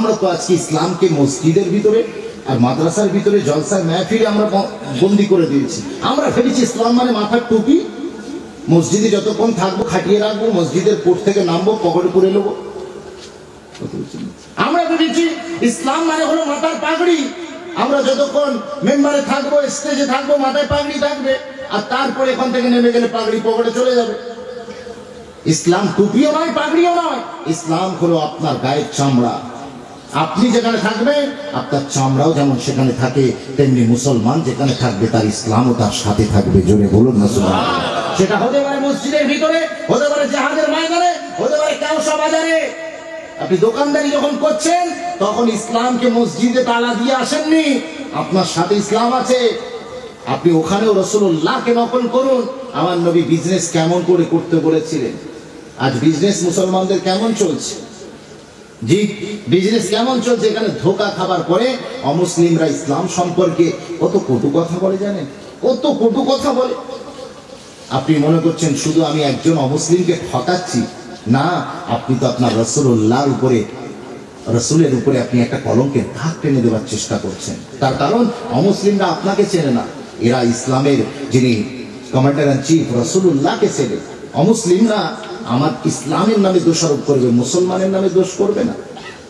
আমরা তো আজকে ইসলামকে মসজিদের ভিতরে আর মাদ্রাসার ভিতরে জলসার মাহফিলে আমরা বন্দি করে দিয়েছি। আমরা ভেবেছি ইসলাম মানে মাথার টুপি, মসজিদে যতক্ষণ থাকবো খাটিয়ে রাখবো, মসজিদের কোট থেকে নামবো পকেটে পুরে নেবো। আমরা ভেবেছি ইসলাম মানে হলো মাথার পাগড়ি, আমরা যতক্ষণ মেম্বারে থাকবো, স্টেজে থাকবো, মাথায় পাগড়ি থাকবে, আর তারপরে এখান থেকে নেমে গেলে পাগড়ি পকেটে চলে যাবে। ইসলাম টুপিও নয়, পাগড়িও নয়। ইসলাম হলো আপনার গায়ের চামড়া। আপনি যেখানে থাকবেন আপনার চামড়াও যেমন সেখানে থাকে, তেমনি মুসলমান যেখানে থাকবে তার ইসলামও তার সাথে থাকবে। জোরে বলুন না সুবহানাল্লাহ। সেটা হতে পারে মসজিদের ভিতরে, হতে পারে জাহাজের ময়দানে, হতে পারে কাউসা বাজারে। আপনি দোকানদারি যখন করছেন তখন ইসলামকে মসজিদে তালা দিয়ে আসেননি, আপনার সাথে ইসলাম আছে। আপনি ওখানেও রাসূলুল্লাহকে নকল করুন। আমার নবী বিজনেস কেমন করে করতে বলেছিলেন। আজ বিজনেস মুসলমানদের কেমন চলছে? জি, বিজনেস কেমন চলছে? এখানে ধোকা খাবার পরে অমুসলিমরা ইসলাম সম্পর্কে কত কটু কথা বলে, জানেন? কত কটু কথা বলে। আপনি মনে করছেন শুধু আমি একজন অমুসলিমকে ঠকাচ্ছি, না, আপনি তো আপনার রাসূলুল্লাহর উপরে, রাসূলের উপরে আপনি একটা কলঙ্কের দাগ টেনে দেওয়ার চেষ্টা করছেন। তার কারণ অমুসলিমরা আপনাকে চেনে না, এরা ইসলামের যিনি কমান্ডার ইন চিফ রাসূলুল্লাহকে চেনে। অমুসলিমরা আমার ইসলামের নামে দোষারোপ করবে, মুসলমানের নামে দোষ করবে না।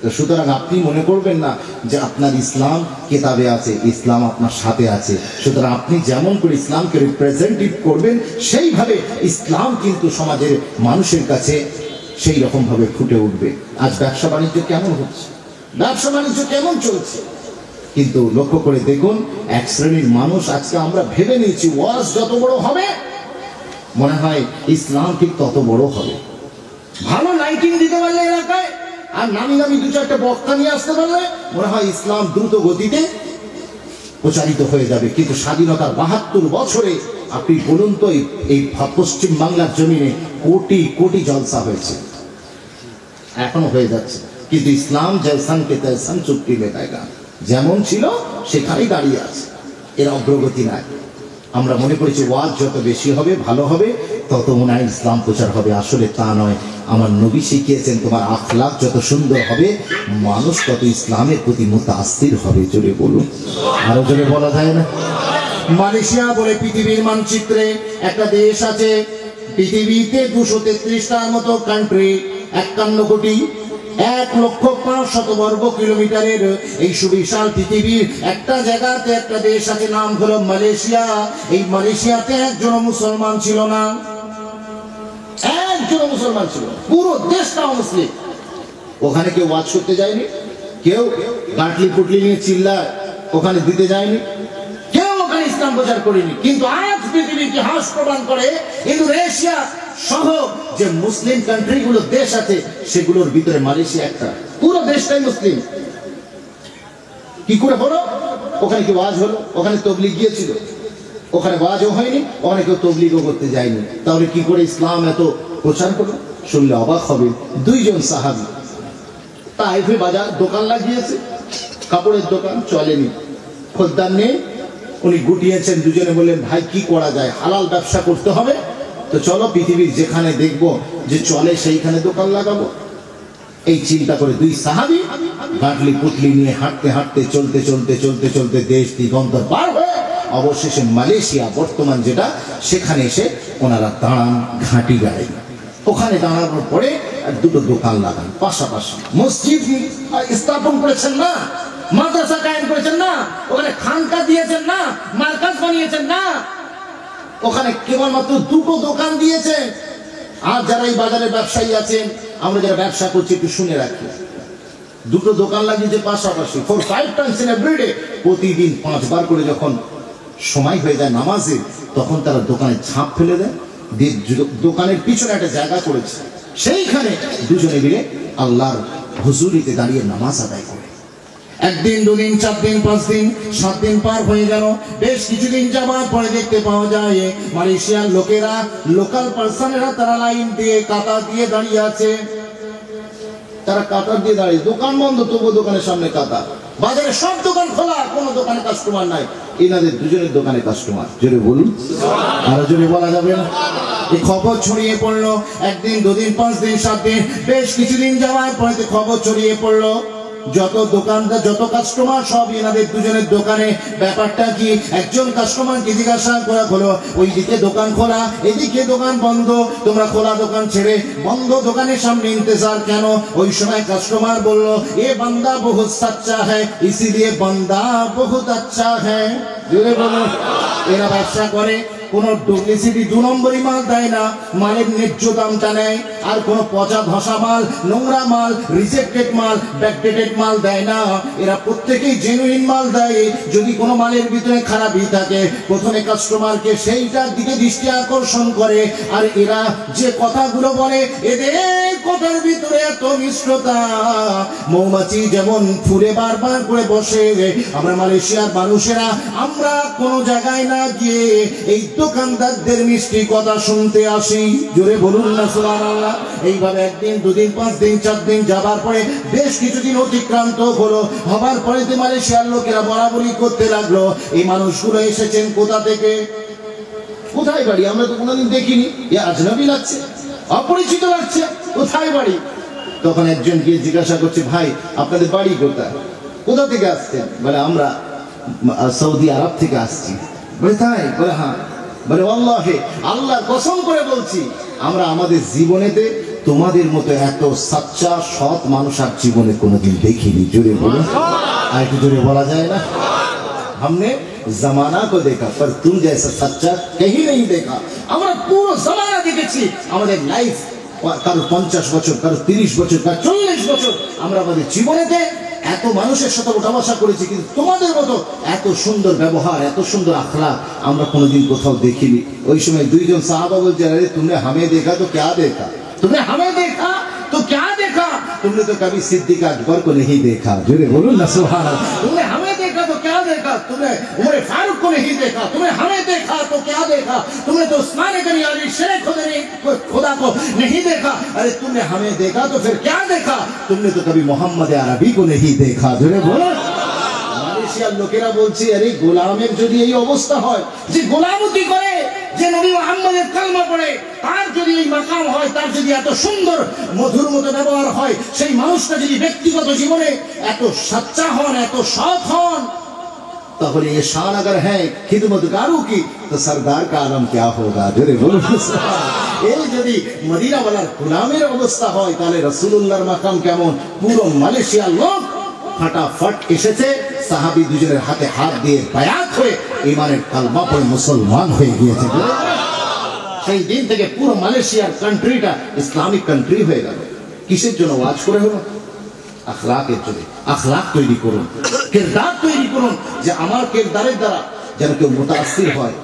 তো সুতরাং আপনি মনে করবেন না যে আপনার ইসলাম কিতাবে আছে, ইসলাম আপনার সাথে আছে, সুতরাং আপনি যেমন করে ইসলামকে রিপ্রেজেন্টেটিভ করবেন সেইভাবে ইসলাম কিন্তু সমাজের মানুষের কাছে সেই রকম ভাবে ফুটে উঠবে। আজ ব্যবসা বাণিজ্য কেমন হচ্ছে, ব্যবসা বাণিজ্য কেমন চলছে, কিন্তু লক্ষ্য করে দেখুন এক শ্রেণীর মানুষ, আজকে আমরা ভেবে নিয়েছি ওয়াজ যত বড় হবে মনে হয় ইসলাম ঠিক তত বড় হবে। ভালো লাইটিং দিতে পারলে এলাকায় আর নামি নামি দু চারটা বক্তা নিয়ে আসতে পারলে মনে হয় ইসলাম দ্রুত গতিতে প্রচারিত হয়ে যাবে। কিন্তু স্বাধীনতার ৭২ বছরে আপনি বলুন তো এই পশ্চিম বাংলার জমিনে কোটি কোটি জলসা হয়েছে, এখনো হয়ে যাচ্ছে, কিন্তু ইসলাম জলসান কে তেলসান চুক্তি মেটায়গা, যেমন ছিল সেখানেই দাঁড়িয়ে আছে, এর অগ্রগতি নাই। আমরা মনে করেছি ওয়াজ যত বেশি হবে ভালো হবে, তত মনে হয় ইসলাম প্রচার হবে। আসলে তা নয়। আমার নবী শিখিয়েছেন তোমার আখলাক যত সুন্দর হবে মানুষ তত ইসলামের প্রতি মুতাআসসির হবে। জোরে বলুন, আরো জোরে বলা যায় না? মালয়েশিয়া বলে পৃথিবীর মানচিত্রে একটা দেশ আছে, পৃথিবীতে 233টার মতো কান্ট্রি, 51 কোটি 1,05,000 বর্গ কিলোমিটারের এই সুবিশাল পৃথিবীর একটা জায়গাতে একটা দেশ আছে, নাম হলো মালয়েশিয়া। এই মালয়েশিয়াতে একজন মুসলমান ছিল না, একজন মুসলমান ছিল, পুরো দেশটা মুসলিম। ওখানে কেউ ওয়াজ করতে যায়নি, কেউ গাঁটলি পুটলি নিয়ে চিল্লায় ওখানে দিতে যায়নি, কেউ ওখানে ইসলাম প্রচার করেনি। কিন্তু আজ পৃথিবীর ইতিহাস প্রমাণ করে ইন্দোনেশিয়া সহ যে মুসলিম কান্ট্রি গুলো দেশ আছে সেগুলোর ভিতরে মালয়েশিয়া একটা, পুরো দেশটাই মুসলিম। কি করে হলো? ওখানে কি ওয়াজ হলো? ওখানে তাবলীগ গিয়েছিল? ওখানে ওয়াজও হয়নি, ওখানে কেউ তাবলীগও করতে যায়নি। তাহলে কি করে ইসলাম এত প্রচার হলো? শুনলে অবাক হবে। 2 জন সাহাবী তাইফে বাজার দোকান লাগিয়েছে, কাপড়ের দোকান, চলেনি, খদ্দার নেই, উনি গুটিয়েছেন। দুজনে বললেন ভাই কি করা যায়, হালাল ব্যবসা করতে হবে, তো চলো পৃথিবীর যেখানে দেখবো যে চলে সেইখানে দোকান লাগাবো। এই চিন্তা করে 2 সাহাবী গাঁটলি পুটলি নিয়ে হাঁটতে হাঁটতে চলতে চলতে চলতে চলতে দেশ দিগন্তর পার হয়ে অবশেষে মালয়েশিয়া বর্তমান যেটা, সেখানে এসে ওনারা দাঁড়ান ঘাঁটি গাড়ি। ওখানে দাঁড়ানোর পরে 2টো দোকান লাগান পাশাপাশি। মসজিদ স্থাপন করেছেন না, মাদ্রাসা কায়েম করেছেন না, ওখানে খানকা দিয়েছেন না, মার্কাজ বানিয়েছেন না, ওখানে কেবলমাত্র 2টো দোকান দিয়েছে। আর যারা এই বাজারে ব্যবসায়ী আছেন, আমরা যারা ব্যবসা করছি একটু শুনে রাখি, 2টো দোকান লাগিয়েছে পাশাপাশি, 4-5 টাইমস ইন এভরি ডে, প্রতিদিন 5 বার করে যখন সময় হয়ে যায় নামাজে, তখন তারা দোকানে ঝাঁপ ফেলে দেয়, দোকানের পিছনে একটা জায়গা করেছে, সেইখানে দুজনে মিলে আল্লাহর হুজুরিতে দাঁড়িয়ে নামাজ আদায় করে। 1 দিন 2 দিন 4 দিন 5 দিন 7 দিন পার হয়ে গেল। বেশ কিছুদিন যাবার পরে দেখতে পাওয়া যায় মালয়েশিয়ার লোকেরা, লোকাল পার্সনেরা তারা লাইন দিয়ে কাতার দিয়ে দাঁড়িয়ে আছে। তারা কাতার দিয়ে দাঁড়িয়ে, দোকান বন্ধ তবু দোকানের সামনে কাতার, বাজারে সব দোকান খোলা, কোনো দোকানে কাস্টমার নাই, এনাদের দুজনের দোকানে কাস্টমার। জোরে বলুন, আরো জোরে বলা যাবে না? এই খবর ছড়িয়ে পড়লো। 1 দিন 2 দিন 5 দিন 7 দিন, বেশ কিছুদিন যাওয়ার পরে খবর ছড়িয়ে পড়লো যত দোকানদার যত কাস্টমার সব এনাদের দুজনের দোকানে। ব্যাপারটা কি, একজন কাস্টমারকে জিজ্ঞাসা করা হলো, ওইদিকে দোকান খোলা এদিকে দোকান বন্ধ, তোমরা খোলা দোকান ছেড়ে বন্ধ দোকানের সামনে ইন্তজার কেন? ওই সময় কাস্টমার বলল, এ বান্দা বহুত সচ্চা হ্যায় ইসিলিয়ে বান্দা বহুত আচ্ছা হ্যায়। জোরে বলুন। এরা ব্যবসা করে, কোন ডুপ্লিসিটি 2 নম্বরই মাল দেয় না, মালের ন্যায্য দামটা নেয়। আর কোন পচা ধসা মাল, নোংরা মাল, রিজেক্টেড মাল, ব্যাকডেটেড মাল দেয় না। এরা প্রত্যেকেই জেনুইন মাল দেয়। যদি কোনো মালের ভিতরে খারাপই থাকে, প্রথমে কাস্টমারকে সেইটার দিকে দৃষ্টি আকর্ষণ করে। আর এরা যে কথাগুলো বলে, এদের কথার ভিতরে এত মিষ্টতা, মৌমাছি যেমন ফুলে বারবার করে বসে। আমরা মালয়েশিয়ার মানুষেরা আমরা কোনো জায়গায় না গিয়ে এই দোকানদারদের মিষ্টি কথা শুনতে আসি। জোরে বলুন না সুবহানাল্লাহ। এইভাবে 1 দিন 2 দিন 5 দিন 4 দিন যাবার পরে বেশ কিছুদিন অতিক্রান্ত হলো। হবার পরে মালয়েশিয়ার লোকেরা বরাবরই করতে লাগলো, এই মানুষগুলো এসেছেন কোথা থেকে, কোথায় বাড়ি, আমরা তো কোনোদিন দেখিনি, এ আজনবী লাগছে, অপরিচিত লাগছে, কোথায় বাড়ি? তখন একজন গিয়ে জিজ্ঞাসা করছে, ভাই আপনাদের বাড়ি কোথায়, কোথা থেকে আসছেন? বলে আমরা সৌদি আরব থেকে আসছি। বলে তাই? বলে হ্যাঁ। বলে আল্লাহে, আল্লাহর কসম করে বলছি, আমরা আমাদের জীবনেতে তোমাদের মতো এত সাচ্চা সৎ মানুষ আর জীবনে কোনোদিন দেখিনি। জোরে বলুন, আর একটু জোরে বলা যায় না? हमने जमाना को देखा पर तुम जैसा सच्चा कहीं नहीं देखा। আমরা পুরো জামানা দেখেছি, আমাদের লাইফ কারো 50 বছর, কারো 30 বছর, কারো 40 বছর, আমরা আমাদের জীবনেতে এত মানুষের সাথে ওঠা বসা করেছি, কিন্তু তোমাদের মতো এত সুন্দর ব্যবহার, এত সুন্দর আখলাক আমরা কোনোদিন কোথাও দেখিনি। ওই সময় 2 জন সাহাবা বলছে, আরে तुमने हमें देखा तो क्या देखा, तुमने हमें देखा तो क्या देखा, तुमने तो कभी सिद्दीक अकबर को नहीं देखा। जोरे बोलो ना सुभान अल्लाह। तुमने हमें देखा तो क्या देखा, तुमने उमर फारूक को नहीं देखा, तुमने हमें देखा तो क्या देखा, तुमने तो उस्मान गनी अली शेर खुदा को नहीं देखा, अरे तुमने हमें देखा तो फिर क्या देखा, तुमने तो कभी मोहम्मद अरबी को नहीं देखा। जोरे बोलो। মালয়েশিয়ার লোকেরা বলছে, আরে গোলামের যদি এই অবস্থা হয়, যে গোলামতি করে, যে নবী মুহাম্মদের কালমা পড়ে, তার যদি এই মাকাম হয়, তার যদি এত সুন্দর মধুর মতো ব্যবহার হয়, সেই মানুষটা যদি ব্যক্তিগত জীবনে এত সচ্চা হন, এত সৎ হন, তাহলে ये शान अगर है खिदमतगारों की तो सरदार का आलम क्या होगा। जरे बोलो। এই যদি মদিনাওয়ালার গোলামের অবস্থা হয়, তাহলে রাসূলুল্লাহর মাকাম কেমন? পুরো মালয়েশিয়ার লোক फटाफट এসেছে, সাহাবী দুজনের হাতে হাত দিয়ে বায়াত হয়ে ঈমানের কালমা পড়ে মুসলমান হয়ে গিয়েছে। সেই দিন থেকে পুরো মালয়েশিয়ার কান্ট্রিটা ইসলামিক কান্ট্রি হয়ে গেল। কিসের জন্য ওয়াজ করে হলো? আখলাকের জন্য। আখলাক তৈরি করুন, কিরদার তৈরি করুন, যে আমার কিরদারের দ্বারা যেন কেউ মুতাআসসির হয়।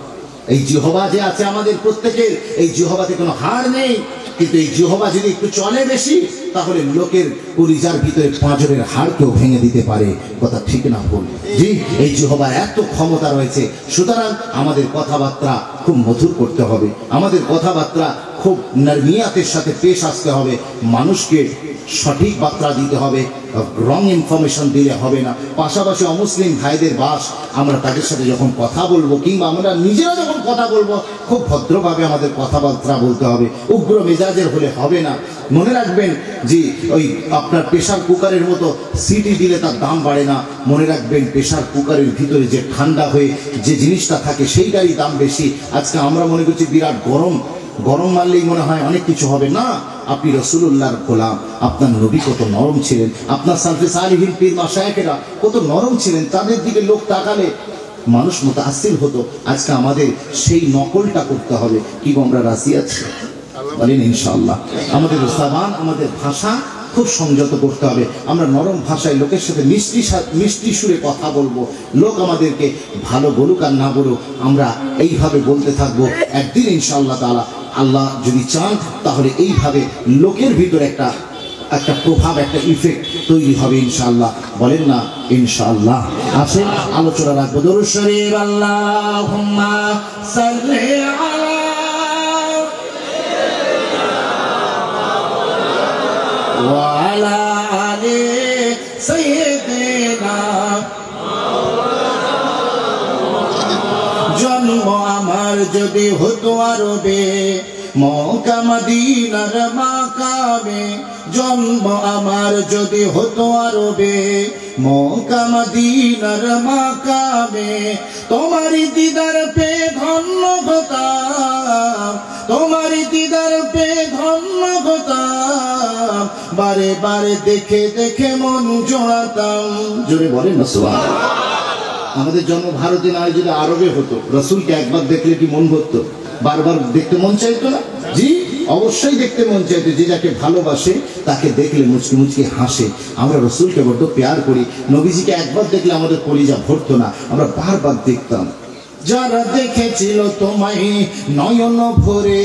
এই জিহবা যে আছে আমাদের প্রত্যেকের, এই জিহবাতে কোনো হাড় নেই, কিন্তু এই জিহবা যদি একটু চলে বেশি, তাহলে লোকের কলিজার ভিতরে পাঁজরের হাড়কেও ভেঙে দিতে পারে। কথা ঠিক না ভুল? জি, এই জিহবার এত ক্ষমতা রয়েছে। সুতরাং আমাদের কথাবার্তা খুব মধুর করতে হবে, আমাদের কথাবার্তা খুব নরমিয়াতের সাথে পেশ আসতে হবে, মানুষকে সঠিক বার্তা দিতে হবে, রং ইনফরমেশন দিলে হবে না। পাশাপাশি অমুসলিম ভাইদের বাস, আমরা তাদের সাথে যখন কথা বলবো, কিংবা আমরা নিজেরা যখন কথা বলবো, খুব ভদ্রভাবে আমাদের কথাবার্তা বলতে হবে, উগ্র মেজাজের হলে হবে না। মনে রাখবেন যে ওই আপনার প্রেসার কুকারের মতো সিটি দিলে তার দাম বাড়ে না। মনে রাখবেন প্রেসার কুকারের ভিতরে যে ঠান্ডা হয়ে যে জিনিসটা থাকে, সেইটারই দাম বেশি। আজকে আমরা মনে করছি বিরাট গরম, গরম মারলেই মনে হয় অনেক কিছু হবে না। আপনি রাসূলুল্লাহর গোলাম, আপনার নবী কত নরম ছিলেন, আপনার সালফে সালিহিন পীর মাশায়েখেরা কত নরম ছিলেন, তাদের দিকে লোক তাকালে মানুষ মুতাআসসির হতো। আজকে আমাদের সেই নকলটা করতে হবে। কি আমরা রাজি আছি? বলেন ইনশাআল্লাহ। আমাদের জবান, আমাদের ভাষা খুব সংযত করতে হবে। আমরা নরম ভাষায় লোকের সাথে মিষ্টি সুরে কথা বলবো। লোক আমাদেরকে ভালো বলুক আর না বলুক, আমরা এইভাবে বলতে থাকবো। একদিন ইনশাআল্লাহ তাআলা, আল্লাহ যদি চান, তাহলে এইভাবে লোকের ভিতরে একটা প্রভাব, একটা ইফেক্ট তৈরি হবে ইনশাআল্লাহ। বলেন না ইনশাআল্লাহ। আসেন আলোচনা রাখবো। দরুদ শরীফ। আল্লাহুম্মা সাল্লি আলা ওয়া আলা আলি সাইয়্যিদিনা। জন্ম আমার যদি হতো আরবে, মক্কা মদিনার মাকামে জন্ম আমার যদি হতো আরবে মক্কা মদিনার মাকামে তোমারই দিদার পে ধন্য হতাম তোমারই দিদার পে ধন্য হতাম বারে বারে দেখে দেখে মন জোড়াতাম জোরে বলেন না সুবহানাল্লাহ আমাদের জন্ম ভারতে না যদি আরবে হতো রাসূলকে একবার দেখলে কি মন ভরতো বারবার দেখতে মন চাইতো না জি অবশ্যই দেখতে মন চাইতো যে যাকে ভালোবাসে তাকে দেখলে মুচকি মুচকি হাসে আমরা রাসূলকে বড় প্যার করি নবীজিকে একবার দেখলে আমাদের কলিজা ভরতো না আমরা বারবার দেখতাম যারা দেখেছিল তোমায় নয়ন ভরে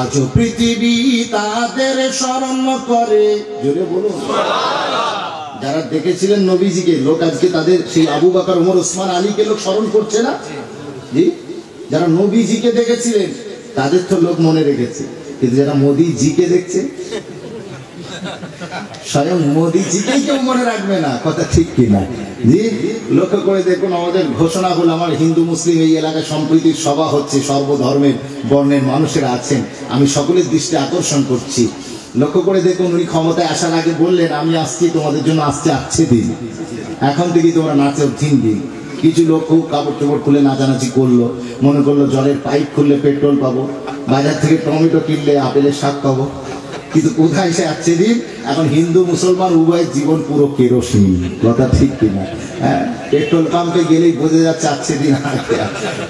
আজও পৃথিবী তাদের স্মরণ করে জোরে বলুন যারা দেখেছিলেন নবীজিকে লোক আজকে তাদের সেই আবু বকর ওমর ওসমান আলীকে লোক স্মরণ করছে না জি যারা নবীজিকে দেখেছিলেন তাদের তো লোক মনে রেখেছে কিন্তু যারা মোদিজিকে দেখছে স্বয়ং মোদিজিকে কেউ মনে রাখবে না কথা ঠিক কিনা জি লক্ষ্য করে দেখুন আমাদের ঘোষণা হলো আমার হিন্দু মুসলিম এই এলাকায় সম্প্রীতির সভা হচ্ছে সর্বধর্মের বর্ণের মানুষেরা আছেন আমি সকলের দৃষ্টি আকর্ষণ করছি লক্ষ্য করে দেখুন উনি ক্ষমতায় আসার আগে বললেন আমি আসছি তোমাদের জন্য আসছে দিন এখন থেকে তোমরা নাচো 3 দিন কিছু লোক খুব কাপড় চোপড় খুলে নাচানাচি করলো মনে করলো জলের পাইপ খুললে পেট্রোল পাবো বাজার থেকে টমেটো কিনলে আপেলের শাক পাবো কিন্তু কোথায় সে আসছে দিন এখন হিন্দু মুসলমান উভয়ের জীবন পুরো কেরোসিন কথা ঠিক কিনা হ্যাঁ পেট্রোল পাম্পে গেলেই বোঝা যাচ্ছে আসছে দিন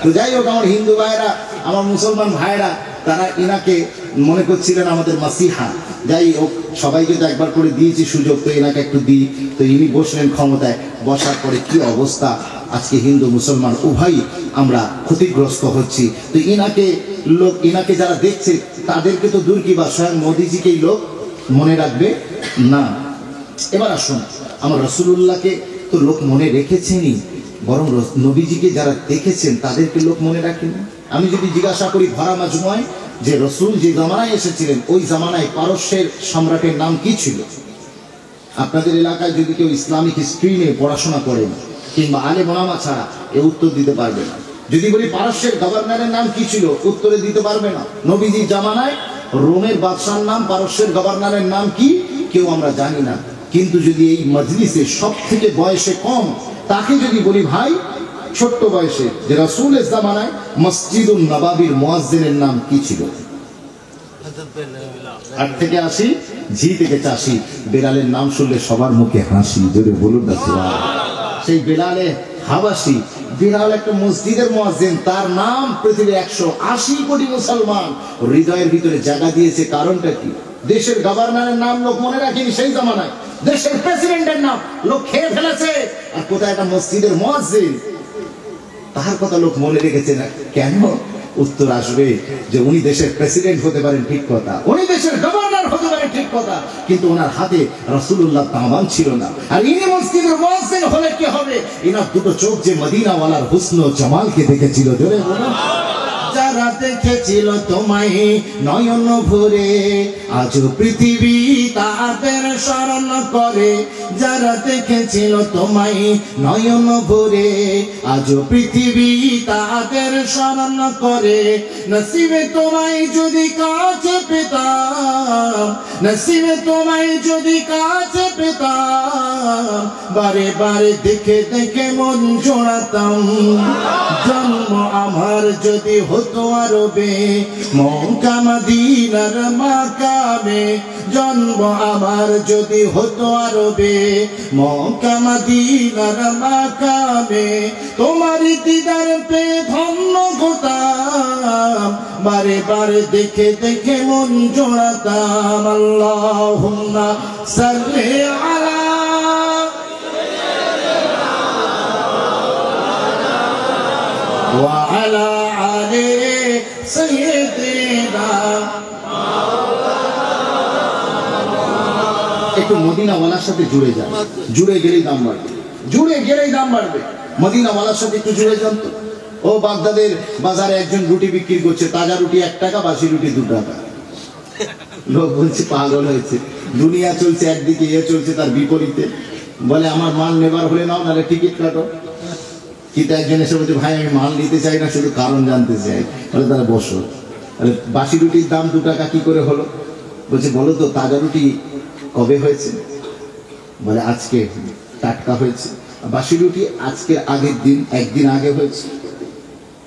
তো যাই হোক আমার হিন্দু ভাইরা আমার মুসলমান ভাইরা তারা ইনাকে মনে করছিলেন আমাদের মাসিহা যাই হোক সবাইকে তো একবার করে দিয়েছি সুযোগ তো এনাকে একটু দিই তো ইনি বসলেন ক্ষমতায় বসার পরে কি অবস্থা আজকে হিন্দু মুসলমান উভয়ই আমরা ক্ষতিগ্রস্ত হচ্ছি তো ইনাকে যারা দেখছে তাদেরকে তো দূর কি বা স্বয়ং মোদিজিকেই লোক মনে রাখবে না এবার আসুন আমার রাসূলুল্লাহকে তো লোক মনে রেখেছেনই বরং নবীজিকে যারা দেখেছেন তাদেরকে লোক মনে রাখেনি আমি যদি জিজ্ঞাসা করি ভরা মাজমুয়ায় যে রাসূল যে জামানায় এসেছিলেন ওই জামানায় পারস্যের সম্রাটের নাম কি ছিল আপনাদের এলাকায় যদি কেউ ইসলামিক হিস্ট্রি নিয়ে পড়াশোনা করেন কিংবা আলেম ওলামা ছাড়া এ উত্তর দিতে পারবে না যদি বলি পারস্যের গভর্নরের নাম কি ছিল উত্তরে দিতে পারবে না নবীজির জামানায় রোমের বাদশার নাম পারস্যের গভর্নরের নাম কি কেউ আমরা জানি না কিন্তু যদি এই মজলিসে সবথেকে বয়সে কম তাকে যদি বলি ভাই ছোট্ট বয়সে যে রাসূলের জামানায় মসজিদুন নববীর মুয়াজ্জিনের নাম কি ছিল 8 থেকে 80 জি থেকে 80 বেলালের নাম শুনলে সবার মুখে হাসি জোরে বলুন না সুবহানাল্লাহ সেই বেলালে হাবাসি বেলাল একটা মসজিদের মুয়াজ্জিন তার নাম পৃথিবীর 180 কোটি মুসলমান হৃদয়ের ভিতরে জায়গা দিয়েছে কারণটা কি দেশের গভর্নরের নাম লোক মনে রাখেনি সেই জামানায় দেশের প্রেসিডেন্টের নাম লোক খেয়ে ফেলেছে আর কোথায় একটা মসজিদের মুয়াজ্জিন তার কথা লোক মনে রেখেছে না কেন উত্তর আসবে যে উনি দেশের প্রেসিডেন্ট হতে পারেন ঠিক কথা উনি দেশের গভর্নর হতে পারেন ঠিক কথা কিন্তু ওনার হাতে রাসূলুল্লাহ তামাম ছিল না আর ইনি মসজিদের মুয়াজ্জিন হলে কি হবে ইনার দুটো চোখ যে মদিনাওয়ালার হুসন ও জামালকে দেখেছিল জোরে বলুন যারা দেখেছিল তোমায় নয়ন ভরে আজও পৃথিবী তাদের স্মরণ করে যারা দেখেছিল তোমায় নয়ন ভরে আজও পৃথিবী তাদের স্মরণ করে নসিবে তোমায় যদি কাছে পেতাম নসিবে তোমায় যদি কাছে পেতাম বারে বারে দেখে দেখে মন জোড়াতাম জন্ম আমার যদি হতো আরবে মক্কা মদিনার মাকামে জন্ম আমার যদি হতো আরবে মক্কা মদিনার মাকামে তোমারই দিদার পে ধন্য হতাম বারে বারে দেখে দেখে মন জোড়াতাম আল্লাহুম্মা সাল্লি আলা ওয়া আলা আলি সাইয়্যিদিনা একটু মদিনাওয়ালার সাথে জুড়ে যান জুড়ে গেলেই দাম বাড়বে জুড়ে গেলেই দাম বাড়বে মদিনাওয়ালার সাথে একটু জুড়ে যান তো ও বাগদাদের বাজারে একজন রুটি বিক্রি করছে তাজা রুটি 1 টাকা বাসি রুটি 2 টাকা লোক বলছে পাগল হয়েছে দুনিয়া চলছে একদিকে এ চলছে তার বিপরীতে বলে আমার মাল নেবার হলে নাও নাহলে টিকিট কাটো কিন্তু একজন এসে বলছে ভাই আমি মাল নিতে চাই না শুধু কারণ জানতে চাই তাহলে তারা বসো তাহলে বাসি রুটির দাম 2 টাকা কি করে হলো বলছে বলো তো তাজা রুটি কবে হয়েছে? বলে আজকে টাটকা হয়েছে। বাসি রুটি আজকের আগের দিন, একদিন আগে হয়েছে।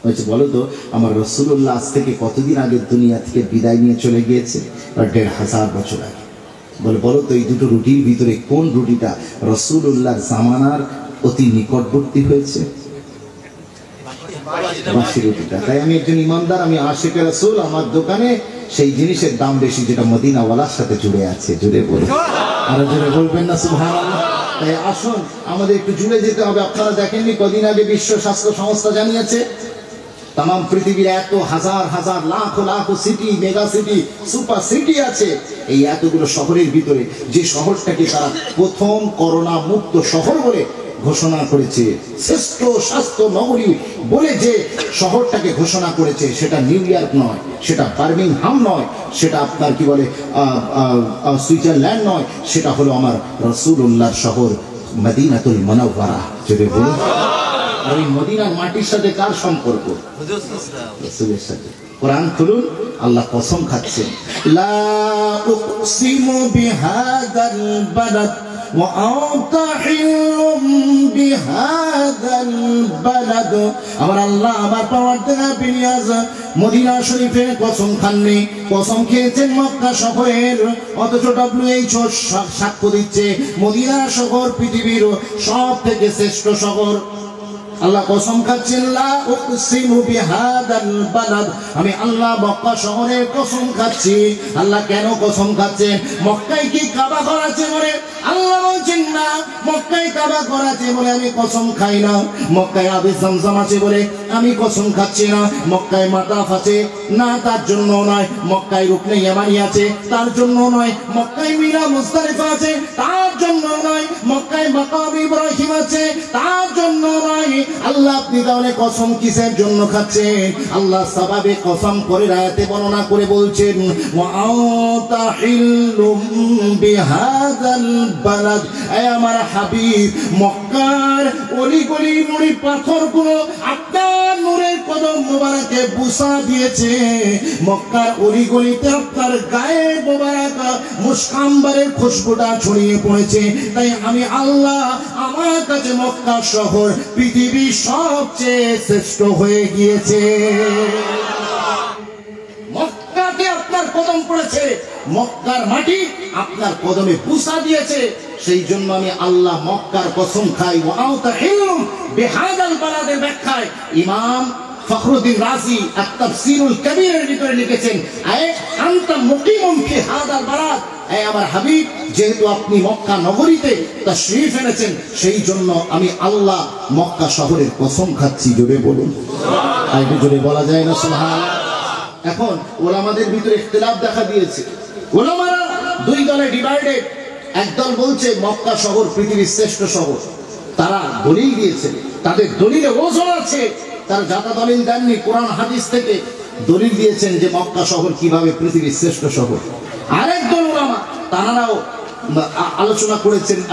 বলছে বলো তো আমার রাসূলুল্লাহ আজ থেকে কতদিন আগে দুনিয়া থেকে বিদায় নিয়ে চলে গিয়েছে? ১৫০০ বছর আগে। বলে বলো তো এই দুটো রুটির ভিতরে কোন রুটিটা রাসূলুল্লাহর জামানার অতি নিকটবর্তী হয়েছে? বাসি রুটিটা। তাই আমি একজন ইমানদার, আমি আশিকে রাসূল, আমার দোকানে সেই জিনিসের দাম বেশি যেটা মদিনাওয়ালার সাথে জুড়ে আছে। জুড়ে বলে আরো জোরে বলবেন না সুবহানাল্লাহ? তাই আসুন আমাদের একটু জুড়ে যেতে হবে। আপনারা দেখেননি কদিন আগে বিশ্ব স্বাস্থ্য সংস্থা জানিয়েছে তাম পৃথিবীর এত হাজার হাজার lakh lakh city, mega city, super city আছে, এই এতগুলো শহরের ভিতরে যে শহরটাকে তারা প্রথম করোনা মুক্ত শহর বলে ঘোষণা করেছে, শ্রেষ্ঠ স্বাস্থ্য নগরী বলে যে শহরটাকে ঘোষণা করেছে, সেটা নিউ ইয়র্ক নয়, সেটা বার্মিংহাম নয়, সেটা আপনার কি বলে সুইজারল্যান্ড নয়, সেটা হলো আমার রাসূলুল্লাহর শহর মদিনাতুল মুনাওয়ারা। যদি বলুন আর এই মদিনার মাটির সাথে কার সম্পর্ক? রাসূলের সাথে। কোরআন খুলুন, আল্লাহ কসম খাচ্ছেন, লা উকসিমু বিহাদাল বালাদ ওয়া আনতা হিল্লুম বিহাদাল বালাদ। আমার আল্লাহ আমার পাওয়ারদার বিনিয়াজ মদিনা শরীফের কসম খাননি, কসম খেয়েছেন মক্কা শহরের। অথচ WHO সাক্ষ্য দিচ্ছে মদিনা শহর পৃথিবীর সব থেকে শ্রেষ্ঠ শহর। আল্লাহ কসম খাচ্ছেন, লা উকসিমু বিহাদাল বালাদ, আমি আল্লাহ মক্কা শহরের কসম খাচ্ছি। আল্লাহ কেন কসম খাচ্ছেন? মক্কায় কি কাবা ঘর আছে বলে আল্লাহ বলছেন না, মক্কায় কাবা ঘর আছে বলে আমি কসম খাই না। মক্কায় আবে জামজাম আছে বলে আমি কসম খাচ্ছি না। মক্কায় মাতাফ আছে না, তার জন্য নয়। মক্কায় রুকনে ইয়ামানি আছে, তার জন্য নয়। মক্কায় মিনা মুজদালিফা আছে, তার জন্য নয়। মক্কায় মাকাম ইব্রাহিম আছে, তার জন্য নয়। আল্লাহ আপনি তাহলে কসম কিসের জন্য খাচ্ছেন? আল্লাহ সাবাবে কসম করে আয়াতে বর্ণনা করে বলছেন, ওয়া আনতা হিল্লুম বিহাদাল বালাদ। এ আমার হাবিব, মক্কার অলিগলি নুড়ি পাথরগুলো আপনার নূরের কদম মোবারকে বুসা দিয়েছে। মক্কার অলিগলিতে আপনার গায়ে মোবারক মুশকাম্বারের খুশবুটা ছড়িয়ে পড়েছে। তাই আমি আল্লাহ আমার কাছে মক্কা শহর পৃথিবী সবচেয়ে শ্রেষ্ঠ হয়ে গিয়েছে। মক্কাতে আপনার কদম পড়েছে, মক্কার মাটি আপনার কদমে বুসা দিয়েছে। সেই জন্য আমি আল্লাহ মক্কার কসম খাই। ওয়া আনতা হিল্লুম বিহাদাল বালাদের ব্যাখ্যায় ইমাম ফখরুদ্দিন রাজি আত-তাফসীরুল কবীরের ভিতরে লিখেছেন, আয়ে আনতা মুকিমুন ফি হাদাল বালাদ। আমার হাবিব, যেহেতু আপনি মক্কা নগরীতে তাশরীফ এনেছেন, সেই জন্য আমি আল্লাহ মক্কা শহরের কসম খাচ্ছি। জোরে বলুন, আর জোরে বলা যায় না সুবহানাল্লাহ? এখন ওলামাদের ভিতরে ইখতিলাফ দেখা দিয়েছে। ওলামারা দুই দলে ডিভাইডেড। একদল বলছে মক্কা শহর পৃথিবীর শ্রেষ্ঠ শহর, তারা দলিল দিয়েছে, তাদের দলিলে ওজন আছে। তারা যাতা দলিল দেননি, কোরআন হাদিস থেকে দলিল দিয়েছেন যে মক্কা শহর কিভাবে পৃথিবীর শ্রেষ্ঠ শহর। আরেক দল ওলামা তারাও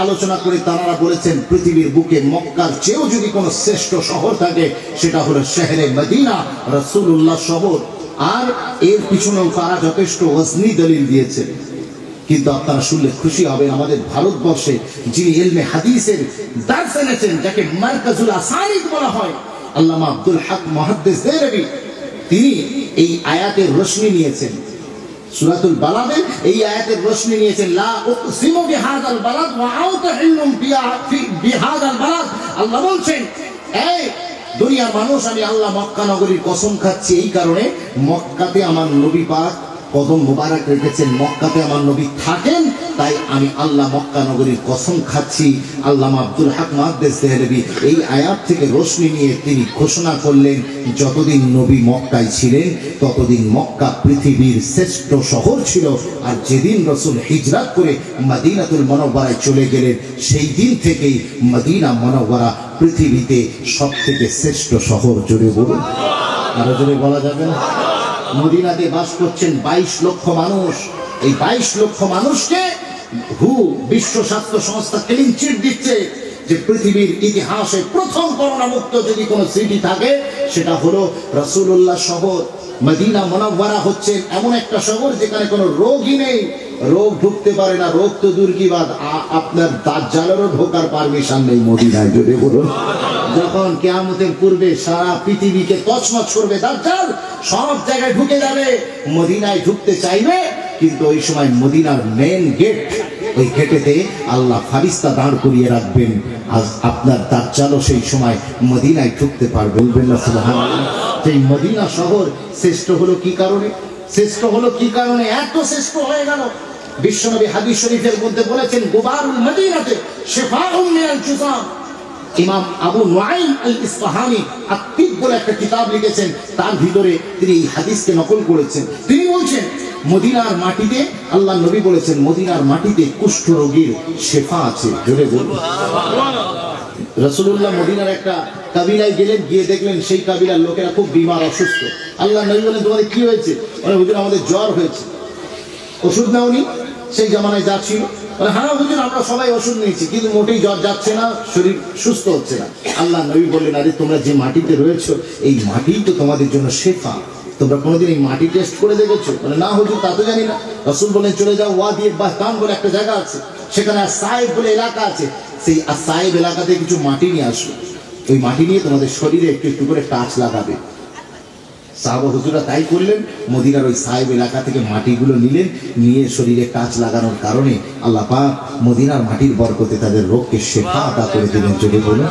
আলোচনা করে তারা বলেছেন পৃথিবীর বুকে মক্কার চেয়েও যদি কোনো শ্রেষ্ঠ শহর থাকে সেটা হলো শহরে মদিনা, রাসূলুল্লাহ শহর। আর এর পিছনেও তারা যথেষ্ট ওয়াজনি দলিল দিয়েছে। কিন্তু আপনারা শুনলে খুশি হবে, আমাদের ভারতবর্ষে যিনি ইলমে হাদিসের দার্স এনেছেন, যাকে মারকাজুল আসানিদ বলা হয়, আল্লামা আব্দুল হক মুহাদ্দিস দেহলভী, তিনি এই আয়াতের রোশনি নিয়েছেন। সূরাতুল বালাদের এই আয়াতের রোশনি নিয়েছেন, লা উকসিমু বিহাদাল বালাদ ওয়া আনতা হিল্লুম বিহাদাল বালাদ। আল্লাহ বলছেন, এই দুনিয়ার মানুষ, আমি আল্লাহ মক্কা নগরীর কসম খাচ্ছি এই কারণে, মক্কাতে আমার নবী পাক কদম মোবারক রেখেছেন, মক্কাতে আমার নবী থাকেন, তাই আমি আল্লাহ মক্কা নগরীর কসম খাচ্ছি। আল্লামা আব্দুল হক মুহাদ্দিস দেহলভী এই আয়াত থেকে রোশনি নিয়ে তিনি ঘোষণা করলেন, যতদিন নবী মক্কায় ছিলেন ততদিন মক্কা পৃথিবীর শ্রেষ্ঠ শহর ছিল। আর যেদিন রাসূল হিজরত করে মদিনাতুল মুনাওয়ারায় চলে গেলেন, সেই দিন থেকেই মদিনা মুনাওয়ারা পৃথিবীতে সবথেকে শ্রেষ্ঠ শহর। জোরে বলুন, আরো জোরে বলা যাবে না? মদিনাতে বাস করছেন 22 লক্ষ মানুষ। এই 22 লক্ষ মানুষকে বিশ্ব স্বাস্থ্য সংস্থা ক্লিন চিট দিচ্ছে যে পৃথিবীর ইতিহাসে প্রথম করোনা মুক্ত যদি কোনো সিটি থাকে সেটা হলো রাসূলুল্লাহ শহর। মদিনা মুনাওয়ারা হচ্ছে এমন একটা শহর যেখানে কোনো রোগই নেই, রোগ ঢুকতে পারে না, রোগ তো দূর কি বাদ, আপনার দাজ্জালেরও ঢোকার পারমিশন নেই মদিনায়। জোরে বলুন। যখন কিয়ামতের পূর্বে সারা পৃথিবীকে তছনছ করবে দাজ্জাল, সব জায়গায় ঢুকে যাবে, মদিনায় ঢুকতে চাইবে, কিন্তু ওই সময় মদিনার মেন গেট, ওই গেটেতে আল্লাহ ফারিস্তা দাঁড় করিয়ে রাখবেন। আজ আপনার দাজ্জালও সেই সময় মদিনায় ঢুকতে পারবে। বলবেন না সুবহানাল্লাহ। সেই মদিনা শহর শ্রেষ্ঠ হলো কি কারণে? শ্রেষ্ঠ হলো কি কারণে এত শ্রেষ্ঠ হয়ে গেল? বিশ্বনবী হাদিস শরীফের মধ্যে বলেছেন, গুবারুল মদিনাতে শিফাউন মিনাল জুযাম। ইমাম আবু নুআইম আল ইসফাহানি আত-তিব বলে একটা কিতাব লিখেছেন, তার ভিতরে তিনি এই হাদিসকে নকল করেছেন। তিনি বলছেন, মদিনার মাটিতে, আল্লাহ নবী বলেছেন, মদিনার মাটিতে কুষ্ঠ রোগীর শেফা আছে। জোরে বলুন। রাসূলুল্লাহ মদিনার একটা কাবিলায় গেলেন, গিয়ে দেখলেন সেই কাবিলার লোকেরা খুব বিমার, অসুস্থ। আল্লাহ নবী বলেন, তোমাদের কি হয়েছে? বলে, হুজুর আমাদের জ্বর হয়েছে। ওষুধ নাওনি? সেই জামানায় যা ছিল। বলে, হ্যাঁ হুজুর আমরা সবাই ওষুধ নিয়েছি, কিন্তু মোটেই জ্বর যাচ্ছে না, শরীর সুস্থ হচ্ছে না। আল্লাহ নবী বললেন, আরে তোমরা যে মাটিতে রয়েছো, এই মাটি তো তোমাদের জন্য শেফা। তোমরা কোনোদিন এই মাটি টেস্ট করে দেখেছো? বলে, না হুজুর তা তো জানি না। রাসূল বলেন, চলে যাও, ওয়াদি বাহতান বলে একটা জায়গা আছে, সেখানে সাহেব বলে এলাকা আছে, সেই সাহেব এলাকাতে কিছু মাটি নিয়ে আসো, ওই মাটি নিয়ে তোমাদের শরীরে একটু একটু করে টাচ লাগাবে। সাহাবা হুজুরা তাই করলেন, মদিনার ওই সাহেব এলাকা থেকে মাটিগুলো নিলেন, নিয়ে শরীরে টাচ লাগানোর কারণে আল্লাহ পাক মদিনার মাটির বরকতে তাদের রোগকে শেফা আতা করে দিলেন। যদি বলুন।